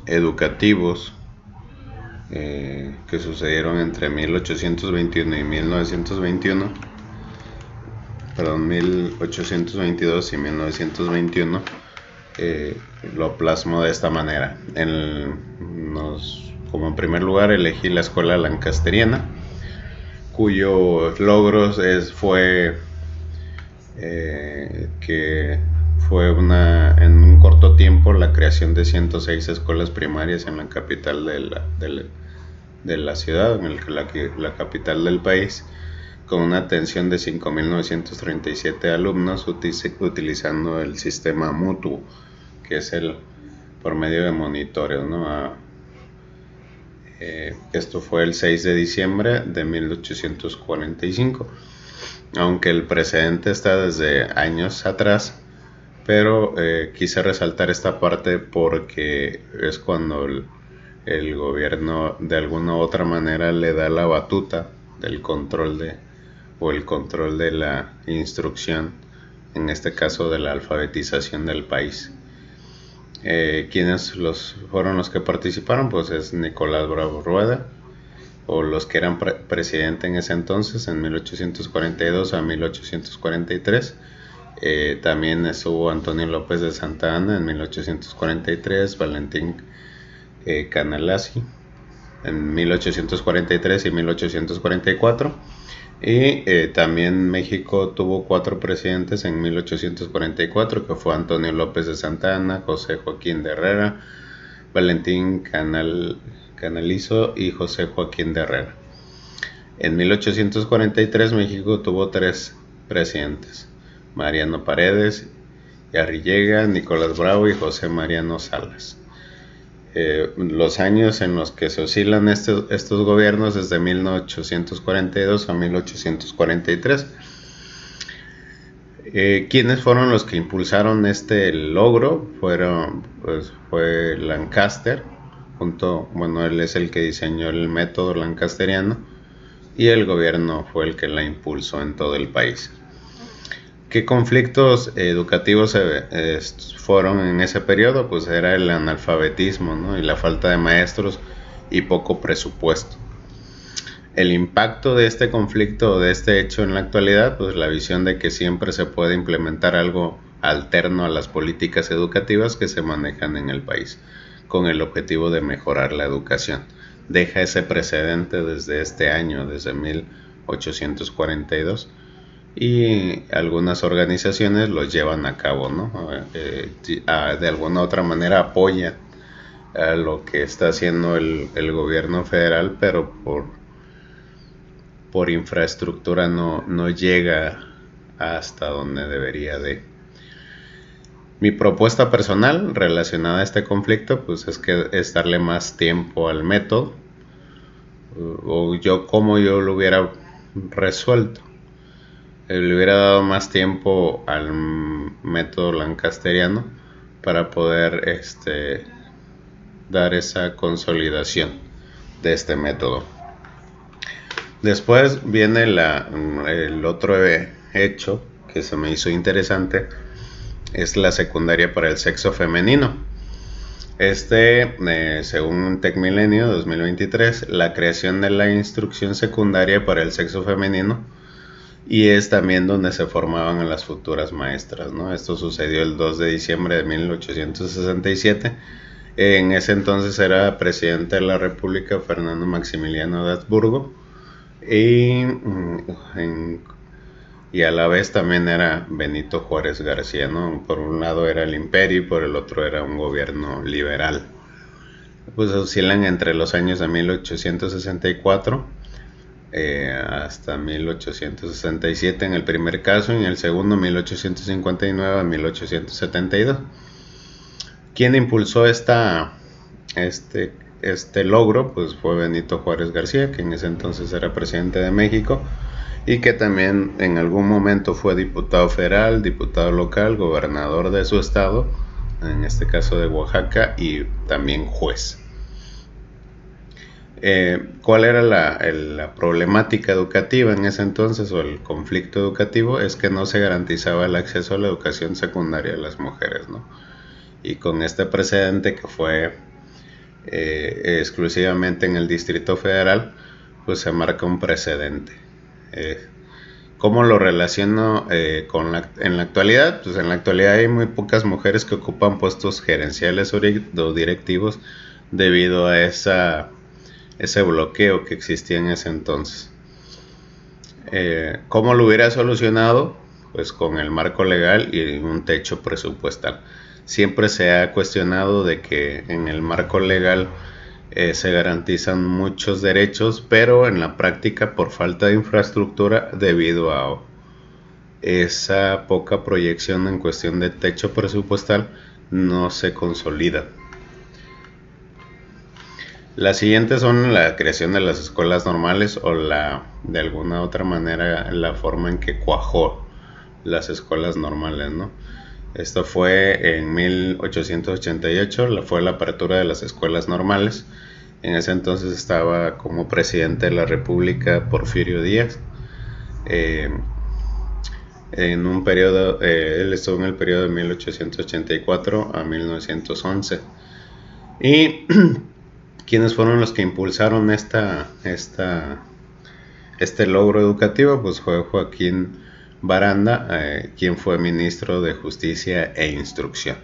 educativos que sucedieron entre 1821 y 1921, perdón, 1822 y 1921, lo plasmo de esta manera. Como en primer lugar elegí la escuela lancasteriana, cuyos logros que fue en un corto tiempo la creación de 106 escuelas primarias en la capital de la ciudad, en la capital del país, con una atención de 5.937 alumnos utilizando el sistema mutuo, que es por medio de monitores, ¿no? Esto fue el 6 de diciembre de 1845, aunque el precedente está desde años atrás, pero quise resaltar esta parte porque es cuando el gobierno de alguna u otra manera le da la batuta del control de la instrucción, en este caso de la alfabetización del país. ¿Quiénes fueron los que participaron? Pues es Nicolás Bravo Rueda, o los que eran presidente en ese entonces, en 1842 a 1843. También estuvo Antonio López de Santa Anna en 1843, Valentín Canalazzi en 1843 y 1844. Y también México tuvo 4 presidentes en 1844, que fue Antonio López de Santa Anna, José Joaquín de Herrera, Valentín Canalizo y José Joaquín de Herrera. En 1843 México tuvo 3 presidentes: Mariano Paredes, Garrillega, Nicolás Bravo y José Mariano Salas. Los años en los que se oscilan estos gobiernos desde 1842 a 1843. ¿Quiénes fueron los que impulsaron este logro? Fue Lancaster, él es el que diseñó el método lancasteriano, y el gobierno fue el que la impulsó en todo el país. ¿Qué conflictos educativos fueron en ese periodo? Pues era el analfabetismo, ¿no? Y la falta de maestros y poco presupuesto. El impacto de este conflicto, de este hecho en la actualidad, pues la visión de que siempre se puede implementar algo alterno a las políticas educativas que se manejan en el país, con el objetivo de mejorar la educación. Deja ese precedente desde este año, desde 1842. Y algunas organizaciones los llevan a cabo, ¿no? De alguna u otra manera apoyan a lo que está haciendo el gobierno federal, pero por infraestructura no llega hasta donde debería de. Mi propuesta personal relacionada a este conflicto, pues es darle más tiempo al método, o como yo lo hubiera resuelto. Le hubiera dado más tiempo al método lancasteriano para poder dar esa consolidación de este método. Después viene el otro hecho que se me hizo interesante, es la secundaria para el sexo femenino. Según TecMilenio 2023, la creación de la instrucción secundaria para el sexo femenino, y es también donde se formaban a las futuras maestras, ¿no? Esto sucedió el 2 de diciembre de 1867. En ese entonces era presidente de la República Fernando Maximiliano de Habsburgo, y a la vez también era Benito Juárez García, ¿no? Por un lado era el imperio y por el otro era un gobierno liberal. Pues oscilan entre los años de 1864 hasta 1867 en el primer caso, y en el segundo 1859 a 1872. ¿Quién impulsó este logro? Pues fue Benito Juárez García, que en ese entonces era presidente de México y que también en algún momento fue diputado federal, diputado local, gobernador de su estado, en este caso de Oaxaca, y también juez. ¿Cuál era la problemática educativa en ese entonces, o el conflicto educativo? Es que no se garantizaba el acceso a la educación secundaria de las mujeres, ¿no? Y con este precedente que fue exclusivamente en el Distrito Federal, pues se marca un precedente. ¿Cómo lo relaciono en la actualidad? Pues en la actualidad hay muy pocas mujeres que ocupan puestos gerenciales o directivos debido a ese bloqueo que existía en ese entonces. ¿Cómo lo hubiera solucionado? Pues con el marco legal y un techo presupuestal. Siempre se ha cuestionado de que en el marco legal se garantizan muchos derechos, pero en la práctica, por falta de infraestructura, debido a esa poca proyección en cuestión de techo presupuestal, no se consolida. Las siguientes son la creación de las escuelas normales o de alguna otra manera la forma en que cuajó las escuelas normales, ¿no? Esto fue en 1888, fue la apertura de las escuelas normales. En ese entonces estaba como presidente de la República Porfirio Díaz. En un periodo, él estuvo en el periodo de 1884 a 1911. Y ¿quiénes fueron los que impulsaron este logro educativo? Pues fue Joaquín Baranda, quien fue ministro de Justicia e Instrucción.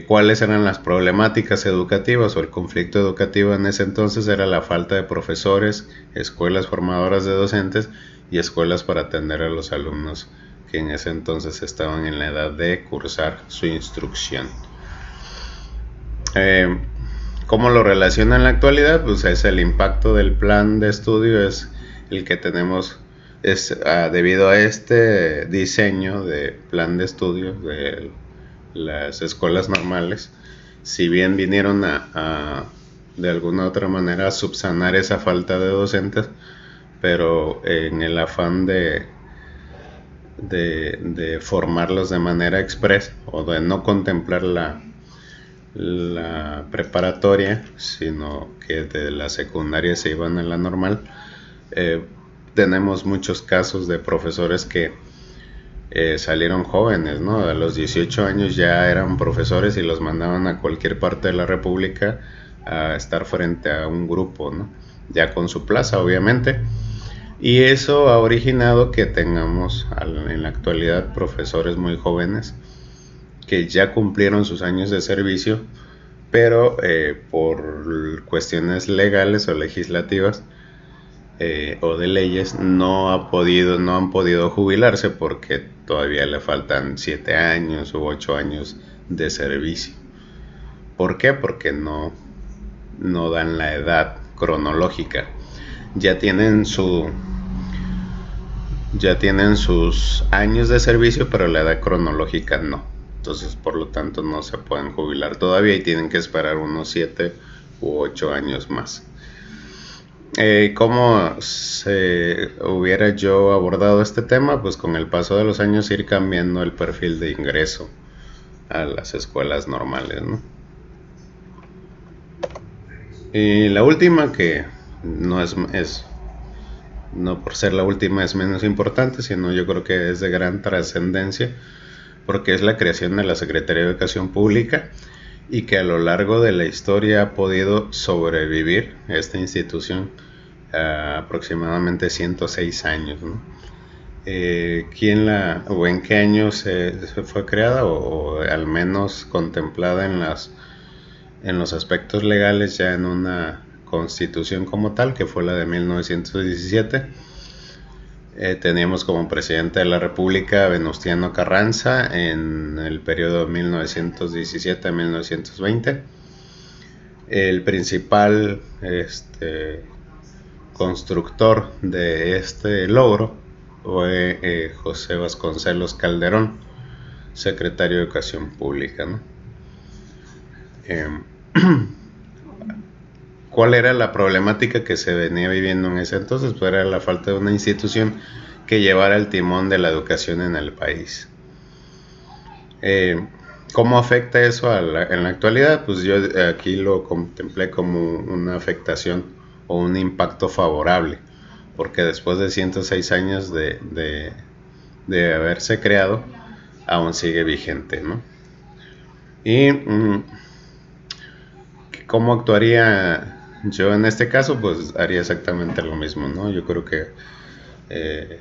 ¿Cuáles eran las problemáticas educativas o el conflicto educativo en ese entonces? Era la falta de profesores, escuelas formadoras de docentes y escuelas para atender a los alumnos que en ese entonces estaban en la edad de cursar su instrucción. ¿Cómo lo relaciona en la actualidad? Pues es el impacto del plan de estudio, es el que tenemos, debido a este diseño de plan de estudio de las escuelas normales. Si bien vinieron de alguna otra manera a subsanar esa falta de docentes, pero en el afán de formarlos de manera express o de no contemplar la preparatoria, sino que de la secundaria se iban a la normal, tenemos muchos casos de profesores que salieron jóvenes, ¿no? A los 18 años ya eran profesores y los mandaban a cualquier parte de la República a estar frente a un grupo, ¿no? Ya con su plaza, obviamente. Y eso ha originado que tengamos en la actualidad profesores muy jóvenes que ya cumplieron sus años de servicio, pero por cuestiones legales o legislativas o de leyes no han podido jubilarse porque todavía le faltan 7 años u 8 años de servicio. ¿Por qué? Porque no dan la edad cronológica. Ya tienen sus años de servicio, pero la edad cronológica no. Entonces, por lo tanto, no se pueden jubilar todavía y tienen que esperar unos 7 u 8 años más. ¿Cómo se hubiera yo abordado este tema? Pues con el paso de los años ir cambiando el perfil de ingreso a las escuelas normales, ¿no? Y la última, que no por ser la última es menos importante, sino yo creo que es de gran trascendencia, porque es la creación de la Secretaría de Educación Pública, y que a lo largo de la historia ha podido sobrevivir esta institución aproximadamente 106 años, ¿no? ¿O en qué año se fue creada, o al menos contemplada en los aspectos legales ya en una constitución como tal, que fue la de 1917? Teníamos como presidente de la República a Venustiano Carranza en el periodo 1917 a 1920. El principal constructor de este logro fue José Vasconcelos Calderón, secretario de Educación Pública, ¿no? ¿Cuál era la problemática que se venía viviendo en ese entonces? Pues era la falta de una institución que llevara el timón de la educación en el país. ¿Cómo afecta eso en la actualidad? Pues yo aquí lo contemplé como una afectación o un impacto favorable, porque después de 106 años de haberse creado, aún sigue vigente, ¿no? Y ¿Cómo actuaría yo en este caso? Pues haría exactamente lo mismo, ¿no? Yo creo que eh,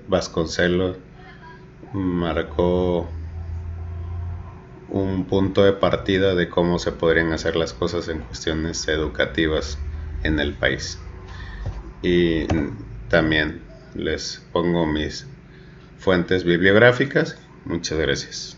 Vasconcelos marcó un punto de partida de cómo se podrían hacer las cosas en cuestiones educativas en el país. Y también les pongo mis fuentes bibliográficas. Muchas gracias.